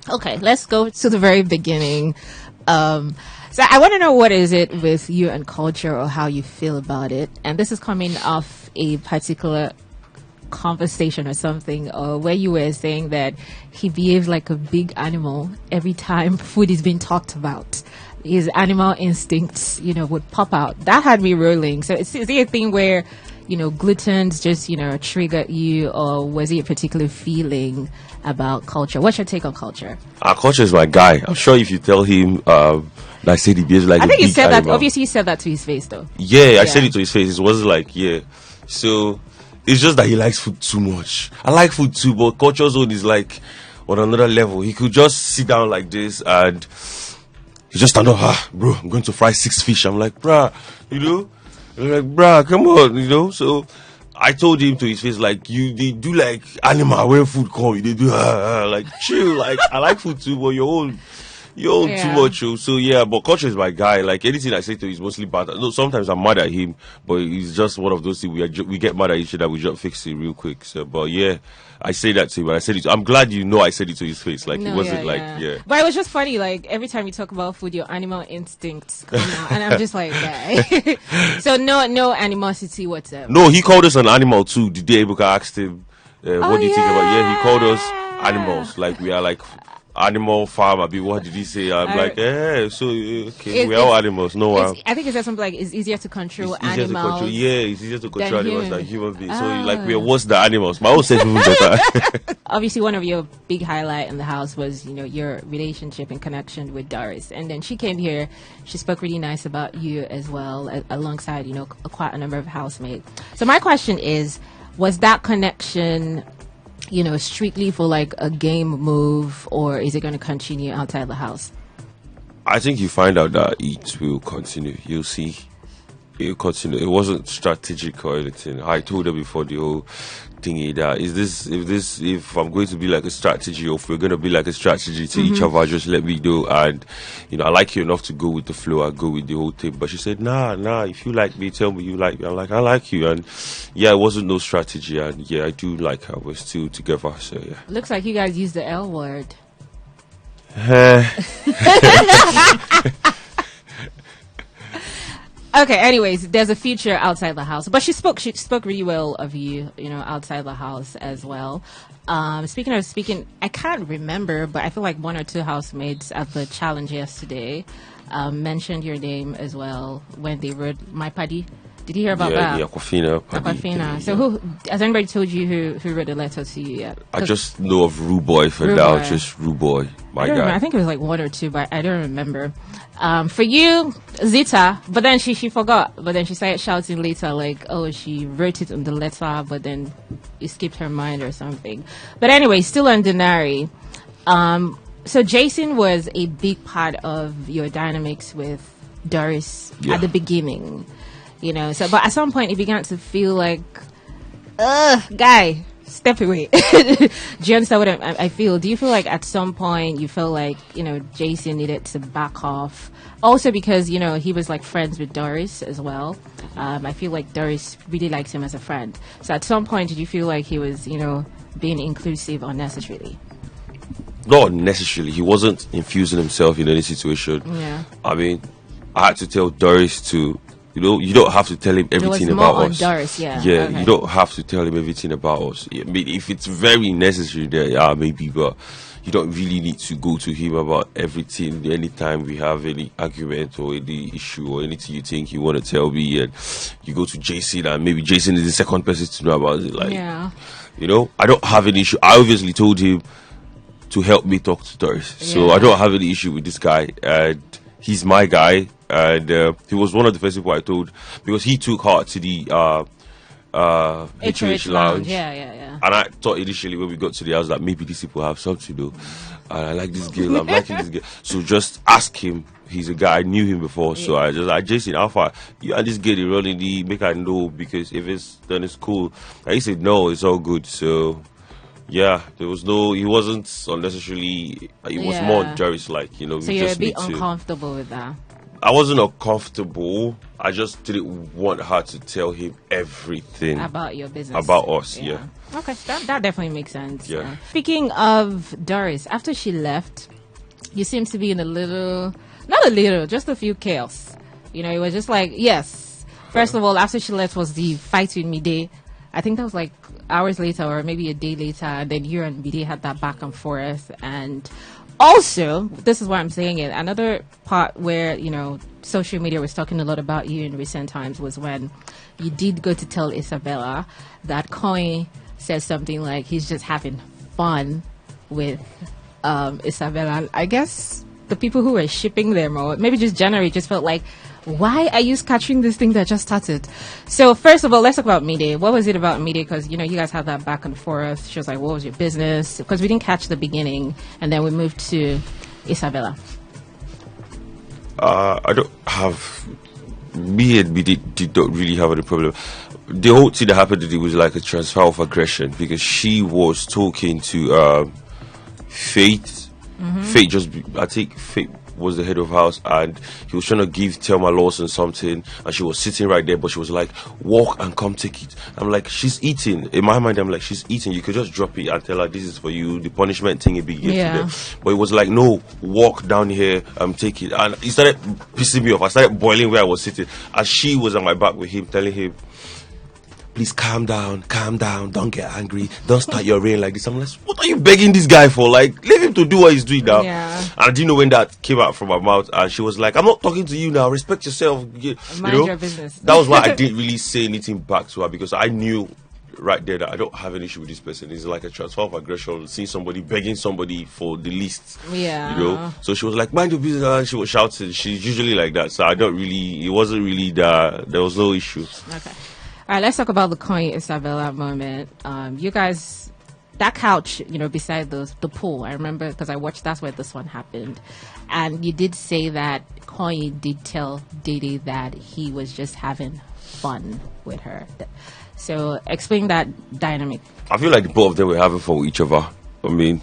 Okay, let's go to the very beginning. So I want to know, what is it with you and culture, or how you feel about it? And this is coming off a particular conversation or something, where you were saying that he behaves like a big animal every time food is being talked about. His animal instincts, would pop out. That had me rolling. So is it a thing where, gluten's just, triggered you, or was it a particular feeling about culture? What's your take on culture? Culture is my guy. I'm sure if you tell him, I said he behaves like I think you said animal. that. Obviously, you said that to his face, though. Yeah, I said it to his face. It wasn't like, So it's just that he likes food too much. I like food too, but culture zone is like on another level. He could just sit down like this and he just stand up. Bro, I'm going to fry 6 fish. I'm like, bruh, I'm like, bruh, come on, So I told him to his face, like, they do like animal when food come. They do like chill. Like, I like food too, but you're old too much. So yeah, but culture is my guy. Like, anything I say to him is mostly bad. No, sometimes I'm mad at him, but he's just one of those things. We get mad at each other. We just fix it real quick. So, but yeah, I say that to him. And I said it. I'm glid I said it to his face. Like, it wasn't But it was just funny. Like, every time you talk about food, your animal instincts come out, and I'm just like, guy. So no animosity whatsoever. No, he called us an animal too. The day Ebuka asked him, "What do you think about?" Yeah, he called us animals. Like, we are like animal farm. What did he say? I'm like, okay, we're all animals. No, I think it said something like, it's easier to control animals. It's easier to control animals than human beings. So like, we're worse than animals. My own says even better. Obviously, one of your big highlight in the house was, your relationship and connection with Doris. And then she came here. She spoke really nice about you as well, alongside, quite a number of housemates. So my question is, was that connection, strictly for like a game move, or is it going to continue outside the house? I think you find out that it will continue. You'll see. It will continue. It wasn't strategic or anything. I told her before the whole thingy that if I'm going to be like a strategy, or if we're going to be like a strategy to each other, just let me know. And I like you enough to go with the flow. I go with the whole thing. But she said, nah, if you like me, tell me you like me. I'm like, I like you. And yeah, it wasn't no strategy. And yeah, I do like her. We're still together. So yeah. Looks like you guys use the L word. Okay, anyways, there's a future outside the house. But she spoke really well of you, outside the house as well. Speaking of speaking, I can't remember, but I feel like one or two housemates at the challenge yesterday mentioned your name as well when they wrote My Paddy. Did you hear about that? Yeah, Aquafina. So who has anybody told you who wrote a letter to you yet? I just know of Ruboy for now, just Ruboy, my guy. I think it was like one or two, but I don't remember. For you, Zita, but then she forgot. But then she started shouting later, like, oh, she wrote it on the letter, but then it skipped her mind or something. But anyway, still on Denari. So Jason was a big part of your dynamics with Doris at the beginning. So but at some point it began to feel like, guy, step away. Do you understand what I feel? Do you feel like at some point you felt like, Jason needed to back off? Also because, he was like friends with Doris as well. I feel like Doris really likes him as a friend. So at some point did you feel like he was, being inclusive unnecessarily? Not necessarily. He wasn't infusing himself in any situation. Yeah. I mean, I had to tell Doris to, you don't have to tell him everything about us. Doris, yeah. Yeah, okay. You don't have to tell him everything about us. I mean, if it's very necessary, then maybe, but you don't really need to go to him about everything. Anytime we have any argument or any issue or anything you think you want to tell me, and you go to Jason, and maybe Jason is the second person to know about it. Like, I don't have any issue. I obviously told him to help me talk to Doris, so I don't have any issue with this guy, and he's my guy. And he was one of the first people I told, because he took her to the HOH lounge. Yeah. And I thought initially when we got to the house that maybe these people have something to do. And I like this girl, I'm liking this girl. So just ask him. He's a guy, I knew him before. So I just like, Jason, how far? You and this girl, they running the, make I know, because if it's, then it's cool. And he said, no, it's all good. So yeah, there was he wasn't unnecessarily, it was more Jerry's like, So you're a bit uncomfortable with that? I wasn't uncomfortable. I just didn't want her to tell him everything about your business, about us. Yeah. Okay, that definitely makes sense. Yeah. Speaking of Doris, after she left, you seem to be in not a little, just a few chaos. You know, it was just like, yes. First of all, after she left was the fight with Mide. I think that was like hours later or maybe a day later. And then you and Mide had that back and forth. And also, this is why I'm saying it, another part where, you know, social media was talking a lot about you in recent times was when you did go to tell Isabella that Coin says something like he's just having fun with Isabella. I guess the people who were shipping them, or maybe just January, just felt like, why are you catching this thing that just started? So first of all, let's talk about Mide. What was it about Mide? Because, you know, you guys had that back and forth. She was like, what was your business? Because we didn't catch the beginning. And then we moved to Isabella. I don't have... Me and Mide did not really have any problem. The whole thing that happened today was like a transfer of aggression because she was talking to Faith. Faith I think Faith was the head of house, and he was trying to give Thelma Lawson something, and she was sitting right there, but she was like, walk and come take it. I'm like, she's eating. In my mind, I'm like, she's eating. You could just drop it and tell her this is for you. The punishment thing it begins to them. But it was like, no, walk down here, take it. And it started pissing me off. I started boiling where I was sitting, and she was on my back with him, telling him, please calm down, don't get angry, don't start your reign like this. I'm like, what are you begging this guy for? Like, leave him to do what he's doing now. Yeah. And I didn't know when that came out from her mouth, and she was like, I'm not talking to you now, respect yourself. Mind your business. That was why I didn't really say anything back to her, because I knew right there that I don't have an issue with this person. It's like a transfer of aggression, seeing somebody begging somebody for the least. Yeah. You know? So she was like, mind your business, and she was shouting. She's usually like that. So it wasn't really that, there was no issue. Okay. All right, let's talk about the Coin Isabella moment. You guys, that couch, you know, beside the pool, I remember because I watched, that's where this one happened. And you did say that Coin did tell Dede that he was just having fun with her. So explain that dynamic. I feel like the both of them were having fun with each other. I mean,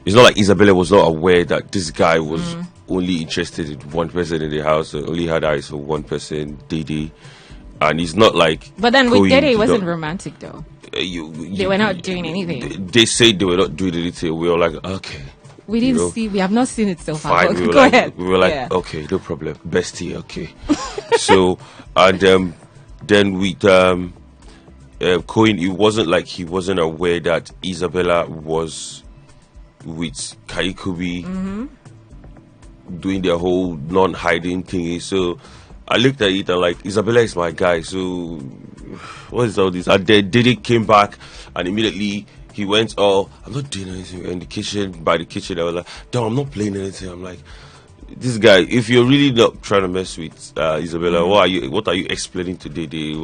it's not like Isabella was not aware that this guy was only interested in one person in the house, only had eyes for one person, Dede. And it's not like... But then with Dede, it wasn't romantic, though. They were not doing anything. They said they were not doing anything. We were like, okay. We didn't see... We have not seen it so far. Fine. Go ahead. We were like, okay, no problem. Bestie, okay. So, and then with Coin, it wasn't like he wasn't aware that Isabella was with Kaikubi doing their whole non-hiding thingy. So... I looked at it and like, Isabella is my guy, so what is all this? And then Dede came back and immediately he went, oh, I'm not doing anything in the kitchen. By the kitchen, I was like, no, I'm not playing anything. I'm like, this guy, if you're really not trying to mess with Isabella, what are you explaining to Dede?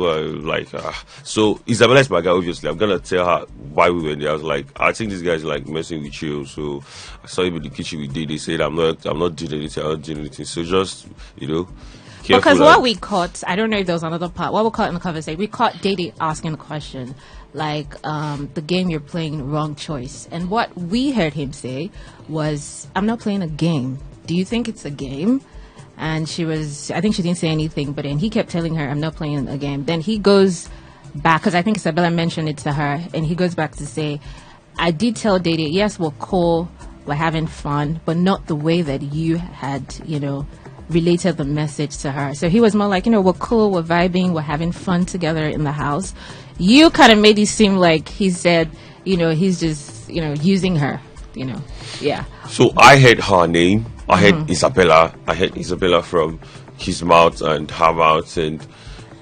So Isabella is my guy, obviously. I'm gonna tell her why we went there. I was like, I think this guy's like messing with you. So I saw him in the kitchen with Dede, said I'm not doing anything. So just, you know. Because what we caught, I don't know if there was another part, what we caught in the conversation, we caught Dede asking a question, like, the game you're playing, wrong choice. And what we heard him say was, I'm not playing a game. Do you think it's a game? And I think she didn't say anything, but then he kept telling her, I'm not playing a game. Then he goes back, because I think Isabella mentioned it to her, and he goes back to say, I did tell Dede, yes, we're cool, we're having fun, but not the way that you had, you know, related the message to her. So he was more like, you know, we're cool, we're vibing, we're having fun together in the house. You kind of made it seem like he said, you know, he's just, you know, using her, you know. Yeah. So I heard her name. I heard Isabella. I heard Isabella from his mouth and her mouth, and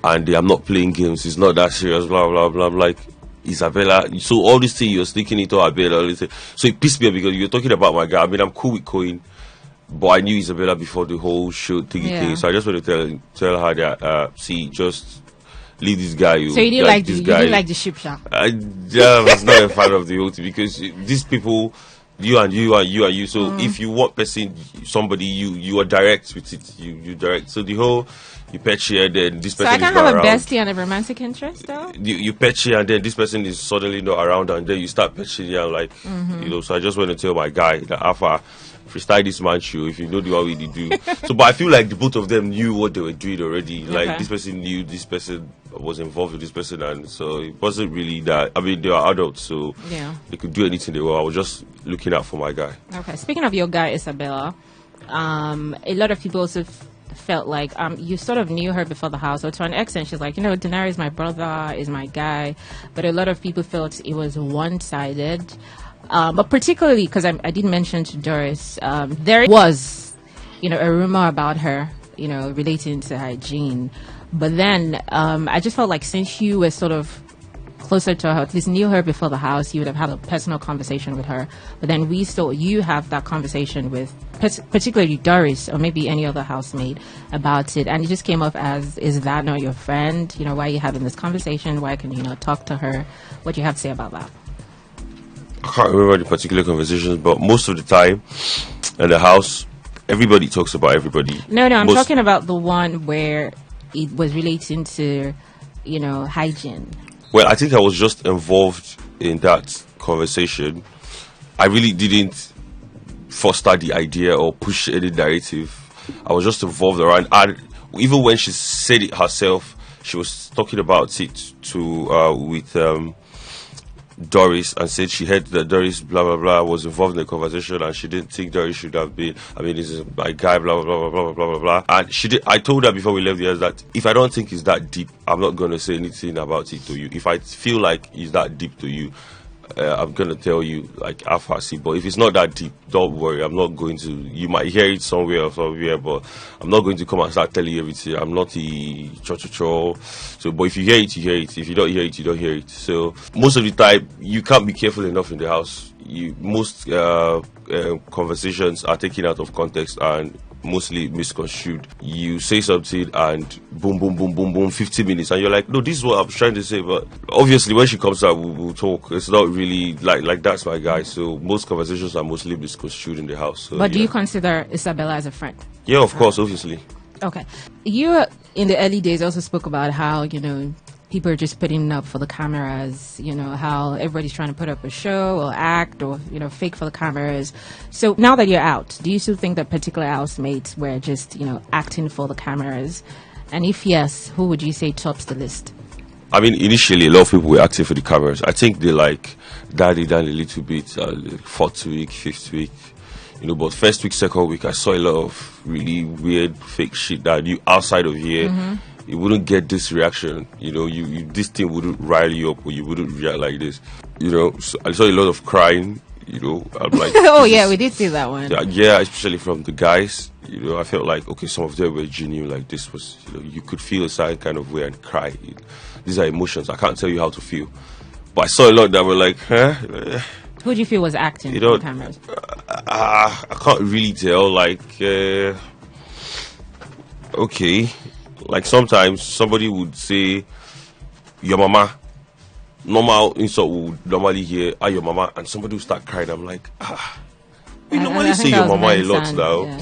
I'm not playing games. It's not that serious, blah, blah, blah. I'm like, Isabella. So all this thing you're sneaking into our bed, all this thing. So it pissed me off because you're talking about my guy. I mean, I'm cool with Coin, but I knew Isabella before the whole show thingy thing. So I just want to tell her that, see, just leave this guy. So you didn't like this guy. You didn't like the ship shop. I was not a fan of the whole thing because these people, you and you. So if you want somebody, you are direct with it. You direct. So the whole you patch here, then this person. So I can't have a bestie and a romantic interest, though. You patch here, and then this person is suddenly not around, and then you start patching here, like you know. So I just want to tell my guy that Alpha, freestyle this man show if you know the what we do. So, but I feel like the both of them knew what they were doing already. Like this person knew this person was involved with this person, and so it wasn't really that. I mean, they are adults, so they could do anything they want. I was just looking out for my guy. Okay. Speaking of your guy, Isabella, a lot of people also felt like you sort of knew her before the house, or to an extent she's like, Denari is my brother, is my guy, but a lot of people felt it was one-sided, but particularly because I did mention to Doris, there was a rumor about her relating to hygiene, but then I just felt like since you were sort of closer to her, at least knew her before the house, you would have had a personal conversation with her. But then we saw you have that conversation with particularly Doris or maybe any other housemate about it, and it just came up as, is that not your friend? Why are you having this conversation? Why can you not talk to her? What do you have to say about that? I can't remember the particular conversations, but most of the time in the house, everybody talks about everybody. No, I'm talking about the one where it was relating to hygiene. Well, I think I was just involved in that conversation. I really didn't foster the idea or push any narrative. I was just involved around. And even when she said it herself, she was talking about it with Doris, and said she heard that Doris blah blah blah was involved in the conversation, and she didn't think Doris should have been. I mean, this is my guy, blah blah blah blah blah blah blah. And she did. I told her before we left the house that if I don't think it's that deep, I'm not going to say anything about it to you. If I feel like it's that deep to you, I'm going to tell you like half I see. But if it's not that deep, don't worry. I'm not going to. You might hear it somewhere, but I'm not going to come and start telling you everything. I'm not a cho. So, but if you hear it, you hear it. If you don't hear it, you don't hear it. So, most of the time, you can't be careful enough in the house. Most conversations are taken out of context and mostly misconstrued. You say something and boom, boom, boom, boom, boom, 50 minutes, and you're like, no, this is what I'm trying to say. But obviously, when she comes out, we'll talk. It's not really like that's my guy. So most conversations are mostly misconstrued in the house. So, but do you consider Isabella as a friend? Yeah, of course, obviously. Okay. You, in the early days, also spoke about how, people are just putting up for the cameras, how everybody's trying to put up a show or act or, fake for the cameras. So now that you're out, do you still think that particular housemates were just, acting for the cameras? And if yes, who would you say tops the list? I mean, initially, a lot of people were acting for the cameras. I think they dialed it down a little bit, 4th week, 5th week. But first week, second week, I saw a lot of really weird, fake shit that you outside of here. Mm-hmm. You wouldn't get this reaction, this thing wouldn't rile you up, or you wouldn't react like this, So I saw a lot of crying, I'm like, oh yeah, we did see that one. Yeah, especially from the guys, I felt like, okay, some of them were genuine, like this was, you could feel a certain kind of way and cry. These are emotions, I can't tell you how to feel, but I saw a lot that were like, huh? Who do you feel was acting for the cameras? I can't really tell, okay. Like sometimes somebody would say, your mama. Normal insult would normally hear, your mama, and somebody would start crying. I'm like, we normally say your mama a lot now. Yeah.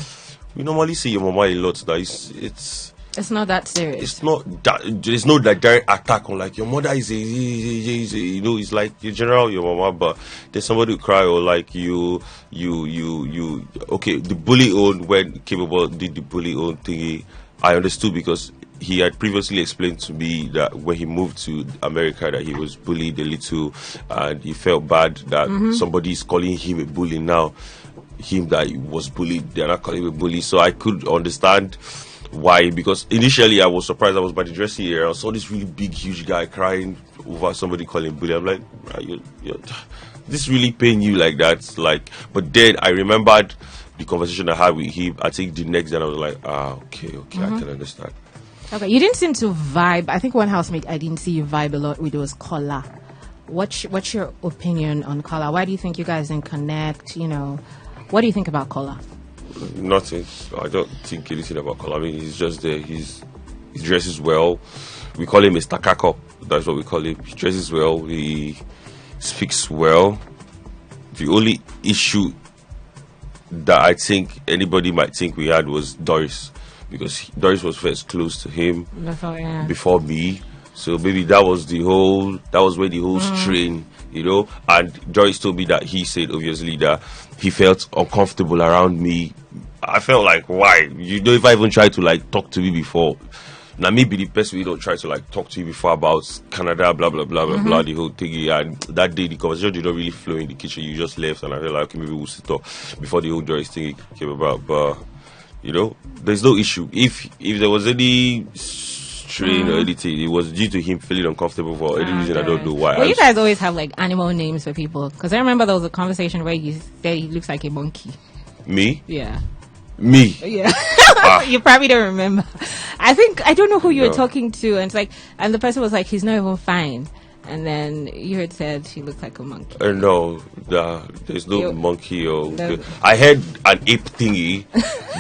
We normally say your mama a lot now. It's not that serious. It's not that. There's no direct attack on like your mother is it's like your general your mama, but then somebody would cry or like you. Okay, the bully own when capable did the bully own thingy. I understood because he had previously explained to me that when he moved to America that he was bullied a little and he felt bad that somebody is calling him a bully now. Him that he was bullied, they're not calling him a bully. So I could understand why, because initially I was surprised. I was by the dressing area. I saw this really big, huge guy crying over somebody calling him bully. I'm like, this really pain you like that? But then I remembered the conversation I had with him. I think the next day I was like, okay, I can understand. Okay, you didn't seem to vibe. I think one housemate I didn't see you vibe a lot with was Kola. What's your opinion on Kola? Why do you think you guys didn't connect? What do you think about Kola? Nothing. I don't think anything about Kola. I mean, he's just there. He dresses well. We call him Mr. Kakop. That's what we call him. He dresses well. He speaks well. The only issue that I think anybody might think we had was Doris, because Doris was first close to him before me. So maybe that was where the whole strain And Joyce told me that he said, obviously, that he felt uncomfortable around me. I felt like, why? If I even tried to, like, talk to me before, now maybe the person you don't try to, like, talk to you before about Canada, blah, blah, blah, blah, blah, the whole thingy. And that day, the conversation did not really flow in the kitchen. You just left, and I felt like, okay, maybe we'll sit talk before the whole Joyce thing came about. But, there's no issue. If there was any strain or anything, it was due to him feeling uncomfortable for any reason. I don't know why. Well, you guys always have, like, animal names for people. Because I remember there was a conversation where you said he looks like a monkey. Me? Yeah. Me? Yeah. You probably don't remember. I don't know who you were talking to, and it's like, and the person was like, he's not even fine. And then you had said he looked like a monkey. No, there's no monkey. I had an ape thingy,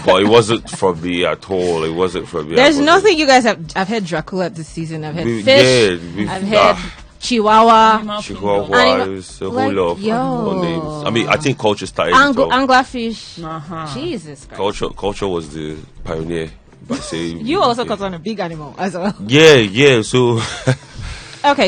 but it wasn't from me at all. It wasn't from me. There's nothing you guys have. I've had Dracula this season. I've had fish. I've had Chihuahua. It was a whole lot of names. I mean, I think culture started. Anglerfish. Jesus Christ. Culture was the pioneer. By saying, you also got on a big animal as well. Yeah. So